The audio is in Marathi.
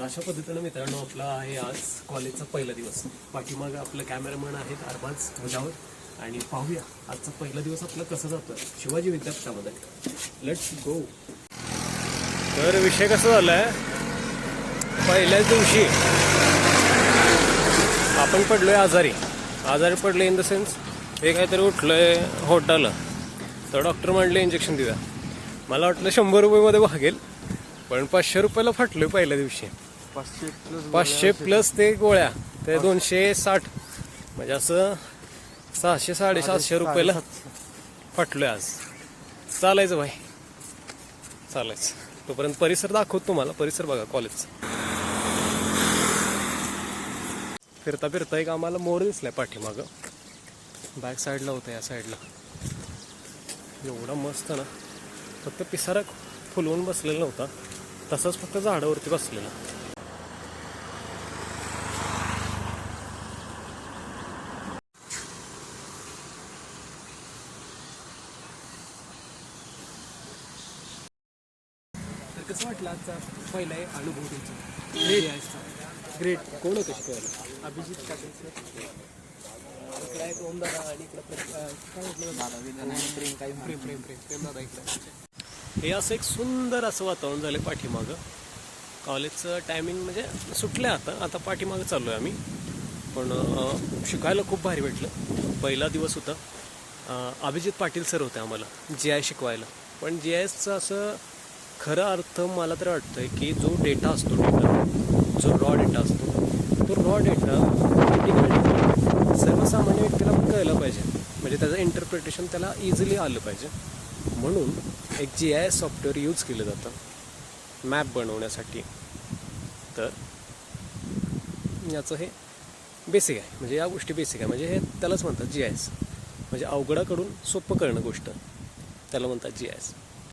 तर अशा पद्धतीनं मित्रांनो आपला आहे आज कॉलेजचा पहिला दिवस. पाठीमागं आपलं कॅमेरामॅन आहेत अरबाज मुजावर आणि पाहूया आजचा पहिला दिवस आपला कसा जातो शिवाजी विद्यापीठामध्ये. Let's go. तर विषय कसा झालाय, पहिल्याच दिवशी आपण पडलोय आजारी पडले इन द सेन्स हे काहीतरी उठलंय होटाला. तर डॉक्टर म्हणले इंजेक्शन देऊया. मला वाटलं 100 रुपयेमध्ये भागेल, पण 500 रुपयाला फाटलोय पहिल्या दिवशी. 500 प्लस ते गोळ्या ते 260, म्हणजे असं 600-750 रुपयाला फाटलोय आज. चालायचं भाई, चालायचं. तोपर्यंत परिसर दाखवतो तुम्हाला. परिसर बघा कॉलेजचा. फिरता फिरता एक आम्हाला मोर दिसलाय पाठीमागं. बॅक साईडला होता, या साईडला. एवढा मस्त ना, फक्त पिसारा फुलवून बसलेला नव्हता, तसंच फक्त झाडावरती बसलेला. तर कसं वाटलं आजचा पहिला अनुभव तुमचा? ग्रेट. कोण होतं शिकवायला? अभिजित पाटील सर. इकडे आहे ओम दादा आणि इकडे काय म्हटलं प्रेम दादा इकडे. हे असं एक सुंदर असं वातावरण झालं पाठीमागं. कॉलेजचं टायमिंग म्हणजे सुटलं आता पाठीमागं चाललो आहे आम्ही. पण शिकायला खूप भारी भेटलं. पहिला दिवस होता. अभिजित पाटील सर होते आम्हाला GI शिकवायला. पण GIचं असं खरा अर्थ मला तर वाटतंय की जो डेटा असतो, जो रॉ डेटा असतो, तो रॉ डेटा सर्वसामान्य व्यक्तीला कळलं पाहिजे. म्हणजे त्याचं इंटरप्रिटेशन त्याला इझिली आलं पाहिजे. म्हणून एक GIS सॉफ्टवेअर यूज केलं जातं मॅप बनवण्यासाठी. तर याचं हे बेसिक आहे, म्हणजे या गोष्टी बेसिक आहे. म्हणजे हे त्यालाच म्हणतात GIS. म्हणजे अवघडाकडून सोपं करणं गोष्ट, त्याला म्हणतात GIS.